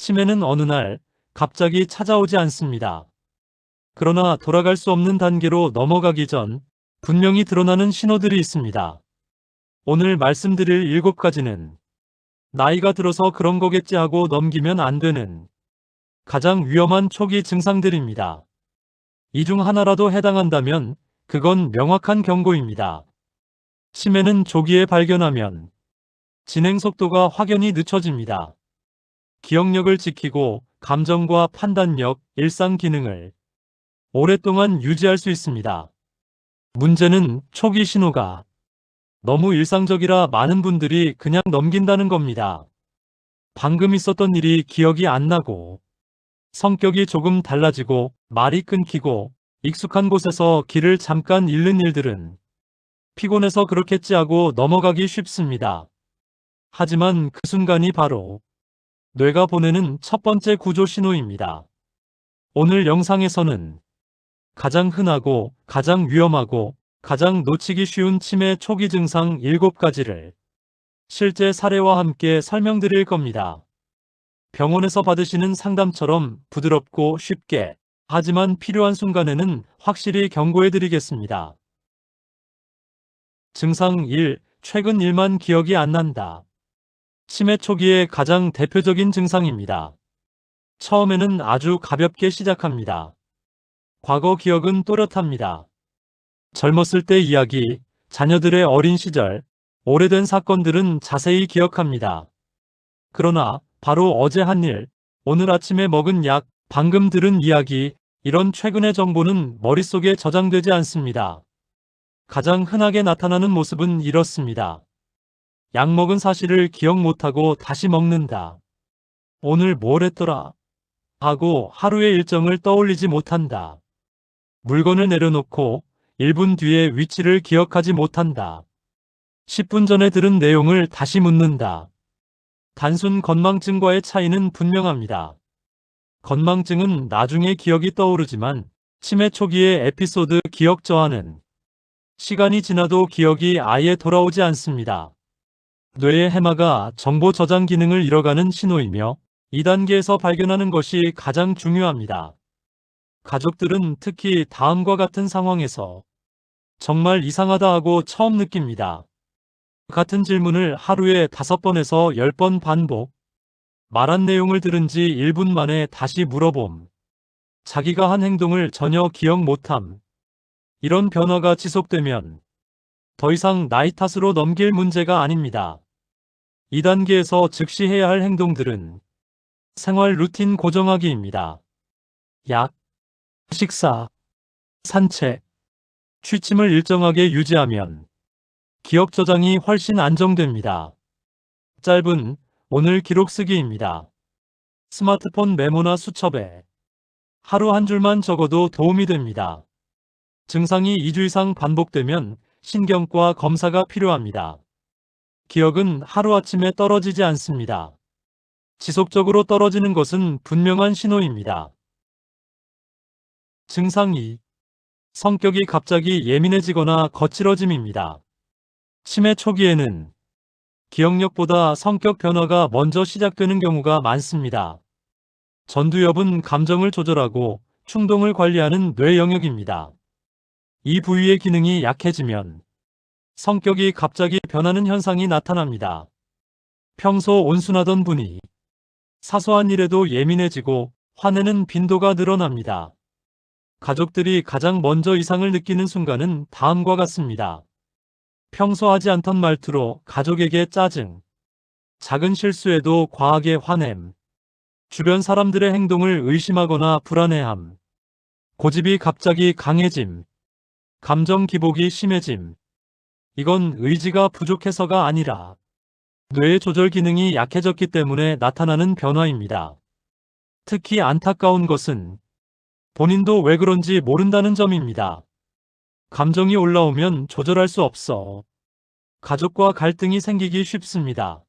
치매는 어느 날 갑자기 찾아오지 않습니다. 그러나 돌아갈 수 없는 단계로 넘어가기 전 분명히 드러나는 신호들이 있습니다. 오늘 말씀드릴 7가지는 나이가 들어서 그런 거겠지 하고 넘기면 안 되는 가장 위험한 초기 증상들입니다. 이 중 하나라도 해당한다면 그건 명확한 경고입니다. 치매는 조기에 발견하면 진행 속도가 확연히 늦춰집니다. 기억력을 지키고 감정과 판단력, 일상 기능을 오랫동안 유지할 수 있습니다. 문제는 초기 신호가 너무 일상적이라 많은 분들이 그냥 넘긴다는 겁니다. 방금 있었던 일이 기억이 안 나고, 성격이 조금 달라지고, 말이 끊기고, 익숙한 곳에서 길을 잠깐 잃는 일들은 피곤해서 그렇겠지 하고 넘어가기 쉽습니다. 하지만 그 순간이 바로 뇌가 보내는 첫 번째 구조 신호입니다. 오늘 영상에서는 가장 흔하고 가장 위험하고 가장 놓치기 쉬운 치매 초기 증상 7가지를 실제 사례와 함께 설명드릴 겁니다. 병원에서 받으시는 상담처럼 부드럽고 쉽게, 하지만 필요한 순간에는 확실히 경고해드리겠습니다. 증상 1. 최근 일만 기억이 안 난다. 치매 초기의 가장 대표적인 증상입니다. 처음에는 아주 가볍게 시작합니다. 과거 기억은 또렷합니다. 젊었을 때 이야기, 자녀들의 어린 시절, 오래된 사건들은 자세히 기억합니다. 그러나 바로 어제 한 일, 오늘 아침에 먹은 약, 방금 들은 이야기, 이런 최근의 정보는 머릿속에 저장되지 않습니다. 가장 흔하게 나타나는 모습은 이렇습니다. 약 먹은 사실을 기억 못하고 다시 먹는다. 오늘 뭘 했더라? 하고 하루의 일정을 떠올리지 못한다. 물건을 내려놓고 1분 뒤에 위치를 기억하지 못한다. 10분 전에 들은 내용을 다시 묻는다. 단순 건망증과의 차이는 분명합니다. 건망증은 나중에 기억이 떠오르지만 치매 초기의 에피소드 기억 저하는 시간이 지나도 기억이 아예 돌아오지 않습니다. 뇌의 해마가 정보 저장 기능을 잃어가는 신호이며 2단계에서 발견하는 것이 가장 중요합니다. 가족들은 특히 다음과 같은 상황에서 정말 이상하다 하고 처음 느낍니다. 같은 질문을 하루에 5번에서 10번 반복. 말한 내용을 들은 지 1분 만에 다시 물어봄. 자기가 한 행동을 전혀 기억 못함. 이런 변화가 지속되면 더 이상 나이 탓으로 넘길 문제가 아닙니다. 2단계에서 즉시 해야 할 행동들은 생활 루틴 고정하기입니다. 약, 식사, 산책, 취침을 일정하게 유지하면 기억 저장이 훨씬 안정됩니다. 짧은 오늘 기록 쓰기입니다. 스마트폰 메모나 수첩에 하루 한 줄만 적어도 도움이 됩니다. 증상이 2주 이상 반복되면 신경과 검사가 필요합니다. 기억은 하루아침에 떨어지지 않습니다. 지속적으로 떨어지는 것은 분명한 신호입니다. 증상 2. 성격이 갑자기 예민해지거나 거칠어짐입니다. 치매 초기에는 기억력보다 성격 변화가 먼저 시작되는 경우가 많습니다. 전두엽은 감정을 조절하고 충동을 관리하는 뇌 영역입니다. 이 부위의 기능이 약해지면 성격이 갑자기 변하는 현상이 나타납니다. 평소 온순하던 분이 사소한 일에도 예민해지고 화내는 빈도가 늘어납니다. 가족들이 가장 먼저 이상을 느끼는 순간은 다음과 같습니다. 평소 하지 않던 말투로 가족에게 짜증, 작은 실수에도 과하게 화냄, 주변 사람들의 행동을 의심하거나 불안해함, 고집이 갑자기 강해짐, 감정 기복이 심해짐. 이건 의지가 부족해서가 아니라 뇌의 조절 기능이 약해졌기 때문에 나타나는 변화입니다. 특히 안타까운 것은 본인도 왜 그런지 모른다는 점입니다. 감정이 올라오면 조절할 수 없어 가족과 갈등이 생기기 쉽습니다.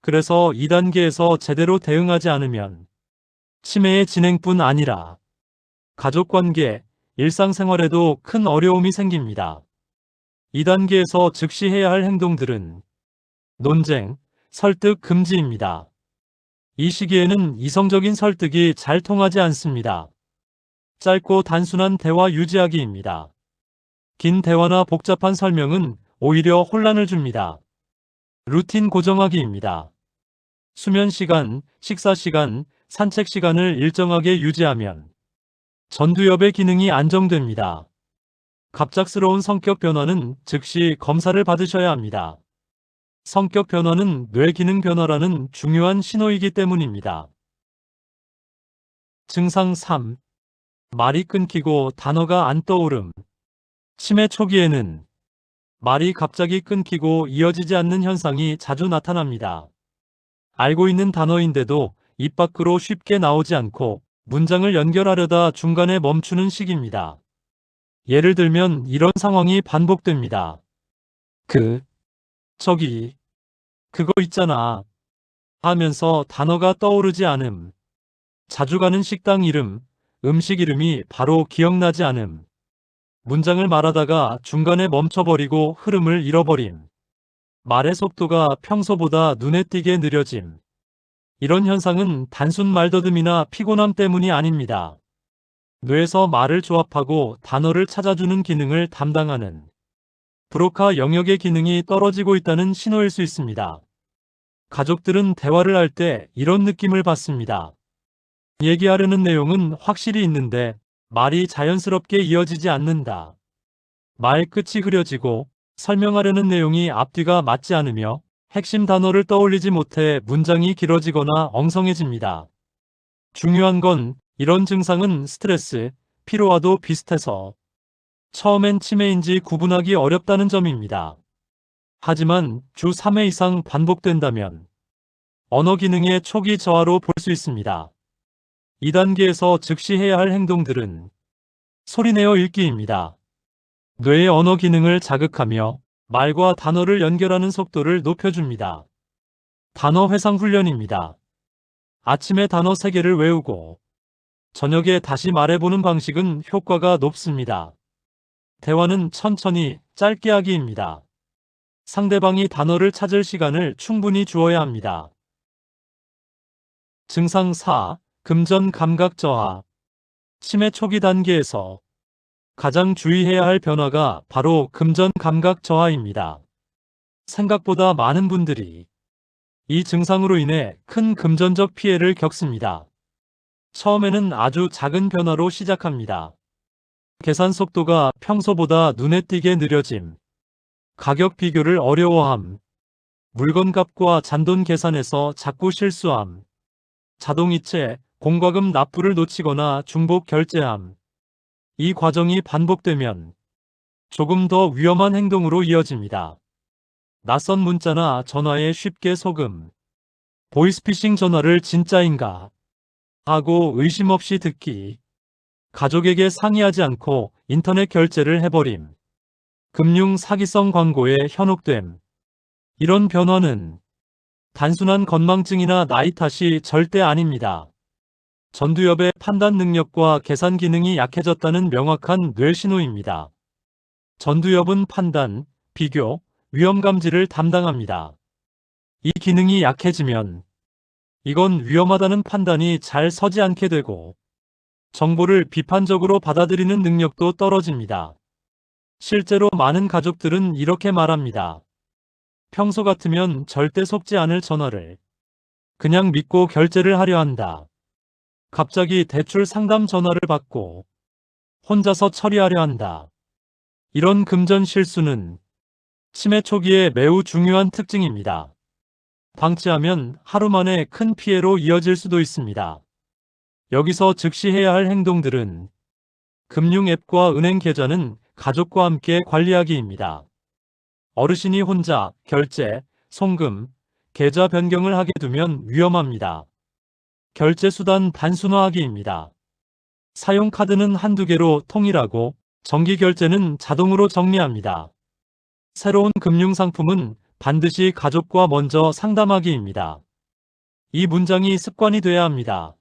그래서 2단계에서 제대로 대응하지 않으면 치매의 진행뿐 아니라 가족관계, 일상생활에도 큰 어려움이 생깁니다. 2단계에서 즉시 해야 할 행동들은 논쟁, 설득 금지입니다. 이 시기에는 이성적인 설득이 잘 통하지 않습니다. 짧고 단순한 대화 유지하기입니다. 긴 대화나 복잡한 설명은 오히려 혼란을 줍니다. 루틴 고정하기입니다. 수면 시간, 식사 시간, 산책 시간을 일정하게 유지하면 전두엽의 기능이 안정됩니다. 갑작스러운 성격 변화는 즉시 검사를 받으셔야 합니다. 성격 변화는 뇌 기능 변화라는 중요한 신호이기 때문입니다. 증상 3. 말이 끊기고 단어가 안 떠오름. 치매 초기에는 말이 갑자기 끊기고 이어지지 않는 현상이 자주 나타납니다. 알고 있는 단어인데도 입 밖으로 쉽게 나오지 않고 문장을 연결하려다 중간에 멈추는 시기입니다. 예를 들면 이런 상황이 반복됩니다. 저기, 그거 있잖아 하면서 단어가 떠오르지 않음. 자주 가는 식당 이름, 음식 이름이 바로 기억나지 않음. 문장을 말하다가 중간에 멈춰버리고 흐름을 잃어버림. 말의 속도가 평소보다 눈에 띄게 느려짐. 이런 현상은 단순 말더듬이나 피곤함 때문이 아닙니다. 뇌에서 말을 조합하고 단어를 찾아주는 기능을 담당하는 브로카 영역의 기능이 떨어지고 있다는 신호일 수 있습니다. 가족들은 대화를 할 때 이런 느낌을 받습니다. 얘기하려는 내용은 확실히 있는데 말이 자연스럽게 이어지지 않는다. 말 끝이 흐려지고 설명하려는 내용이 앞뒤가 맞지 않으며 핵심 단어를 떠올리지 못해 문장이 길어지거나 엉성해집니다. 중요한 건 이런 증상은 스트레스, 피로와도 비슷해서 처음엔 치매인지 구분하기 어렵다는 점입니다. 하지만 주 3회 이상 반복된다면 언어 기능의 초기 저하로 볼 수 있습니다. 2단계에서 즉시 해야 할 행동들은 소리내어 읽기입니다. 뇌의 언어 기능을 자극하며 말과 단어를 연결하는 속도를 높여줍니다. 단어 회상 훈련입니다. 아침에 단어 3개를 외우고 저녁에 다시 말해보는 방식은 효과가 높습니다. 대화는 천천히 짧게 하기입니다. 상대방이 단어를 찾을 시간을 충분히 주어야 합니다. 증상 4. 금전 감각 저하. 치매 초기 단계에서 가장 주의해야 할 변화가 바로 금전 감각 저하입니다. 생각보다 많은 분들이 이 증상으로 인해 큰 금전적 피해를 겪습니다. 처음에는 아주 작은 변화로 시작합니다. 계산 속도가 평소보다 눈에 띄게 느려짐, 가격 비교를 어려워함, 물건값과 잔돈 계산에서 자꾸 실수함, 자동이체, 공과금 납부를 놓치거나 중복 결제함. 이 과정이 반복되면 조금 더 위험한 행동으로 이어집니다. 낯선 문자나 전화에 쉽게 속음, 보이스피싱 전화를 진짜인가 하고 의심 없이 듣기, 가족에게 상의하지 않고 인터넷 결제를 해버림, 금융 사기성 광고에 현혹됨. 이런 변화는 단순한 건망증이나 나이 탓이 절대 아닙니다. 전두엽의 판단 능력과 계산 기능이 약해졌다는 명확한 뇌 신호입니다. 전두엽은 판단, 비교, 위험 감지를 담당합니다. 이 기능이 약해지면 이건 위험하다는 판단이 잘 서지 않게 되고 정보를 비판적으로 받아들이는 능력도 떨어집니다. 실제로 많은 가족들은 이렇게 말합니다. 평소 같으면 절대 속지 않을 전화를 그냥 믿고 결제를 하려 한다. 갑자기 대출 상담 전화를 받고 혼자서 처리하려 한다. 이런 금전 실수는 치매 초기에 매우 중요한 특징입니다. 방치하면 하루 만에 큰 피해로 이어질 수도 있습니다. 여기서 즉시 해야 할 행동들은 금융 앱과 은행 계좌는 가족과 함께 관리하기입니다. 어르신이 혼자 결제, 송금, 계좌 변경을 하게 두면 위험합니다. 결제 수단 단순화하기입니다. 사용 카드는 한두 개로 통일하고 정기 결제는 자동으로 정리합니다. 새로운 금융 상품은 반드시 가족과 먼저 상담하기입니다. 이 문장이 습관이 돼야 합니다.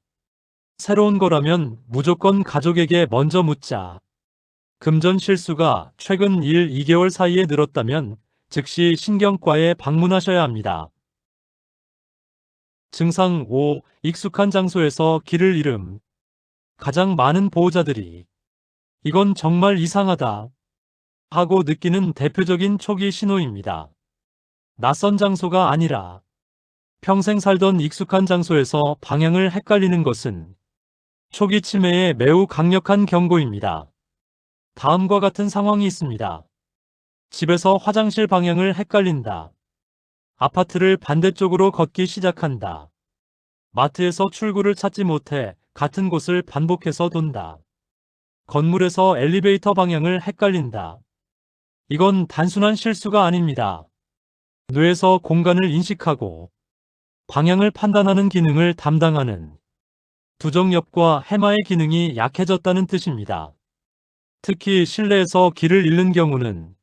새로운 거라면 무조건 가족에게 먼저 묻자. 금전 실수가 최근 1, 2개월 사이에 늘었다면 즉시 신경과에 방문하셔야 합니다. 증상 5. 익숙한 장소에서 길을 잃음. 가장 많은 보호자들이 이건 정말 이상하다 하고 느끼는 대표적인 초기 신호입니다. 낯선 장소가 아니라 평생 살던 익숙한 장소에서 방향을 헷갈리는 것은 초기 치매의 매우 강력한 경고입니다. 다음과 같은 상황이 있습니다. 집에서 화장실 방향을 헷갈린다. 아파트를 반대쪽으로 걷기 시작한다. 마트에서 출구를 찾지 못해 같은 곳을 반복해서 돈다. 건물에서 엘리베이터 방향을 헷갈린다. 이건 단순한 실수가 아닙니다. 뇌에서 공간을 인식하고 방향을 판단하는 기능을 담당하는 두정엽과 해마의 기능이 약해졌다는 뜻입니다. 특히 실내에서 길을 잃는 경우는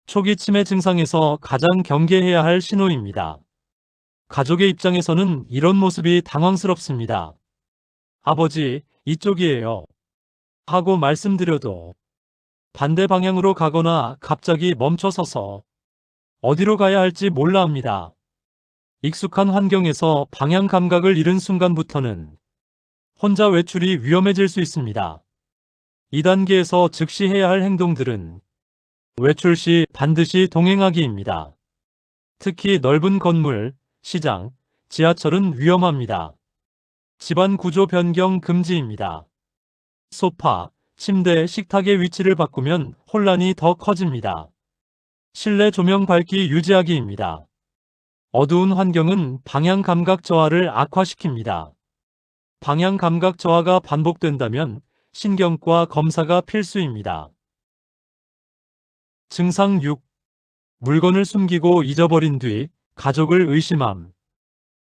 초기 치매 증상에서 가장 경계해야 할 신호입니다. 가족의 입장에서는 이런 모습이 당황스럽습니다. 아버지, 이쪽이에요. 하고 말씀드려도 반대 방향으로 가거나 갑자기 멈춰서서 어디로 가야 할지 몰라 합니다. 익숙한 환경에서 방향 감각을 잃은 순간부터는 혼자 외출이 위험해질 수 있습니다. 2단계에서 즉시 해야 할 행동들은 외출 시 반드시 동행하기입니다. 특히 넓은 건물, 시장, 지하철은 위험합니다. 집안 구조 변경 금지입니다. 소파, 침대, 식탁의 위치를 바꾸면 혼란이 더 커집니다. 실내 조명 밝기 유지하기입니다. 어두운 환경은 방향 감각 저하를 악화시킵니다. 방향 감각 저하가 반복된다면 신경과 검사가 필수입니다. 증상 6. 물건을 숨기고 잊어버린 뒤 가족을 의심함.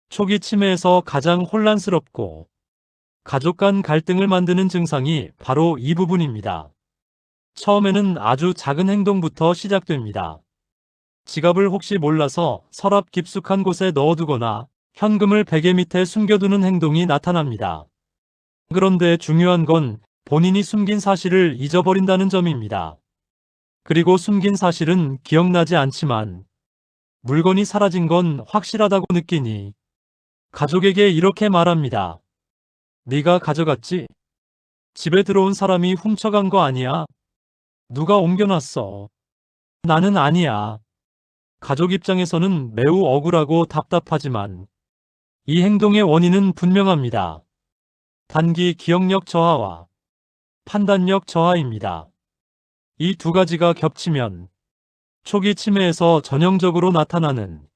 초기 치매에서 가장 혼란스럽고 가족 간 갈등을 만드는 증상이 바로 이 부분입니다. 처음에는 아주 작은 행동부터 시작됩니다. 지갑을 혹시 몰라서 서랍 깊숙한 곳에 넣어두거나 현금을 베개 밑에 숨겨두는 행동이 나타납니다. 그런데 중요한 건 본인이 숨긴 사실을 잊어버린다는 점입니다. 그리고 숨긴 사실은 기억나지 않지만 물건이 사라진 건 확실하다고 느끼니 가족에게 이렇게 말합니다. 네가 가져갔지? 집에 들어온 사람이 훔쳐간 거 아니야? 누가 옮겨놨어? 나는 아니야. 가족 입장에서는 매우 억울하고 답답하지만 이 행동의 원인은 분명합니다. 단기 기억력 저하와 판단력 저하입니다. 이 두 가지가 겹치면 초기 치매에서 전형적으로 나타나는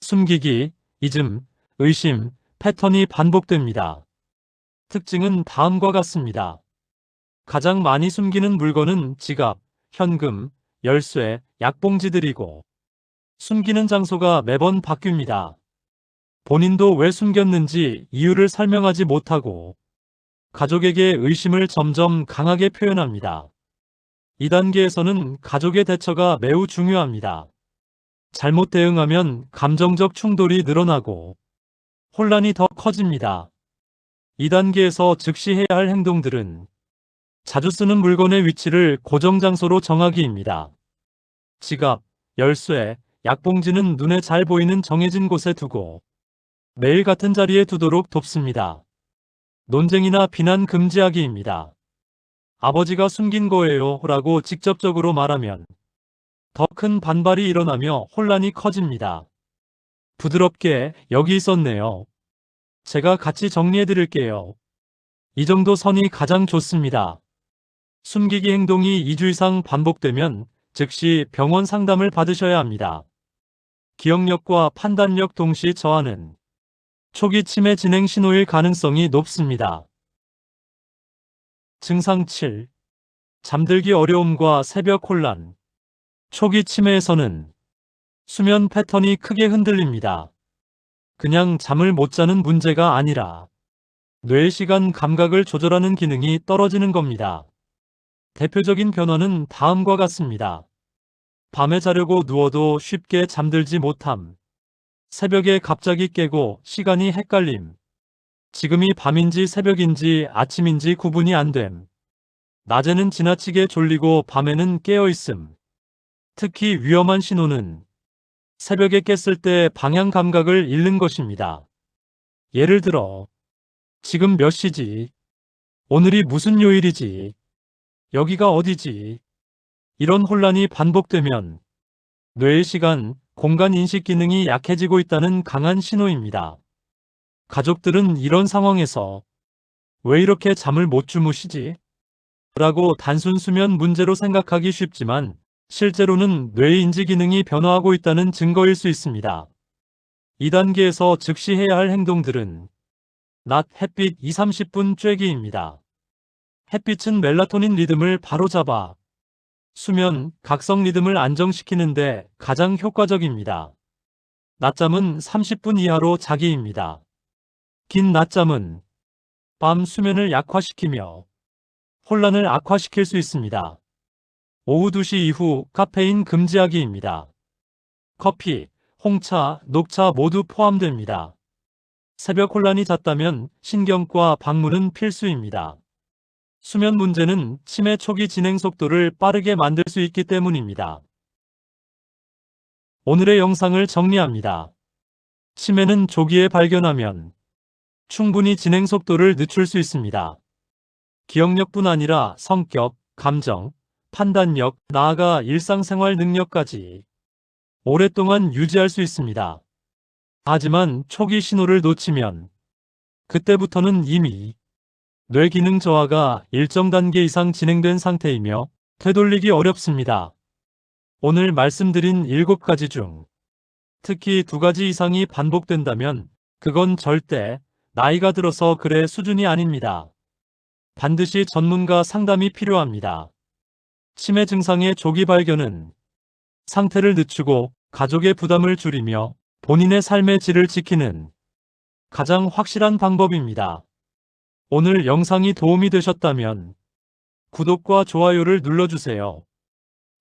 숨기기, 잊음, 의심, 패턴이 반복됩니다. 특징은 다음과 같습니다. 가장 많이 숨기는 물건은 지갑, 현금, 열쇠, 약봉지들이고 숨기는 장소가 매번 바뀝니다. 본인도 왜 숨겼는지 이유를 설명하지 못하고 가족에게 의심을 점점 강하게 표현합니다. 2단계에서는 가족의 대처가 매우 중요합니다. 잘못 대응하면 감정적 충돌이 늘어나고 혼란이 더 커집니다. 2단계에서 즉시 해야 할 행동들은 자주 쓰는 물건의 위치를 고정 장소로 정하기입니다. 지갑, 열쇠, 약봉지는 눈에 잘 보이는 정해진 곳에 두고 매일 같은 자리에 두도록 돕습니다. 논쟁이나 비난 금지하기입니다. 아버지가 숨긴 거예요 라고 직접적으로 말하면 더 큰 반발이 일어나며 혼란이 커집니다. 부드럽게 여기 있었네요. 제가 같이 정리해 드릴게요. 이 정도 선이 가장 좋습니다. 숨기기 행동이 2주 이상 반복되면 즉시 병원 상담을 받으셔야 합니다. 기억력과 판단력 동시 저하는 초기 치매 진행 신호일 가능성이 높습니다. 증상 7. 잠들기 어려움과 새벽 혼란. 초기 치매에서는 수면 패턴이 크게 흔들립니다. 그냥 잠을 못 자는 문제가 아니라 뇌의 시간 감각을 조절하는 기능이 떨어지는 겁니다. 대표적인 변화는 다음과 같습니다. 밤에 자려고 누워도 쉽게 잠들지 못함. 새벽에 갑자기 깨고 시간이 헷갈림. 지금이 밤인지 새벽인지 아침인지 구분이 안 됨. 낮에는 지나치게 졸리고 밤에는 깨어 있음. 특히 위험한 신호는 새벽에 깼을 때 방향 감각을 잃는 것입니다. 예를 들어, 지금 몇 시지? 오늘이 무슨 요일이지? 여기가 어디지? 이런 혼란이 반복되면 뇌의 시간, 공간 인식 기능이 약해지고 있다는 강한 신호입니다. 가족들은 이런 상황에서 왜 이렇게 잠을 못 주무시지? 라고 단순 수면 문제로 생각하기 쉽지만 실제로는 뇌의 인지 기능이 변화하고 있다는 증거일 수 있습니다. 2단계에서 즉시 해야 할 행동들은 낮 햇빛 2-30분 쬐기입니다. 햇빛은 멜라토닌 리듬을 바로잡아 수면, 각성 리듬을 안정시키는데 가장 효과적입니다. 낮잠은 30분 이하로 자기입니다. 긴 낮잠은 밤 수면을 약화시키며 혼란을 악화시킬 수 있습니다. 오후 2시 이후 카페인 금지하기입니다. 커피, 홍차, 녹차 모두 포함됩니다. 새벽 혼란이 잦다면 신경과 방문은 필수입니다. 수면 문제는 치매 초기 진행 속도를 빠르게 만들 수 있기 때문입니다. 오늘의 영상을 정리합니다. 치매는 조기에 발견하면 충분히 진행 속도를 늦출 수 있습니다. 기억력뿐 아니라 성격, 감정, 판단력, 나아가 일상생활 능력까지 오랫동안 유지할 수 있습니다. 하지만 초기 신호를 놓치면 그때부터는 이미 뇌 기능 저하가 일정 단계 이상 진행된 상태이며 되돌리기 어렵습니다. 오늘 말씀드린 7가지 중 특히 2가지 이상이 반복된다면 그건 절대 나이가 들어서 그래 수준이 아닙니다. 반드시 전문가 상담이 필요합니다. 치매 증상의 조기 발견은 상태를 늦추고 가족의 부담을 줄이며 본인의 삶의 질을 지키는 가장 확실한 방법입니다. 오늘 영상이 도움이 되셨다면 구독과 좋아요를 눌러주세요.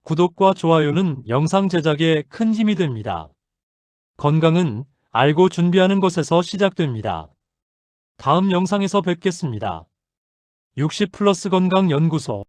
구독과 좋아요는 영상 제작에 큰 힘이 됩니다. 건강은 알고 준비하는 것에서 시작됩니다. 다음 영상에서 뵙겠습니다. 60+ 건강연구소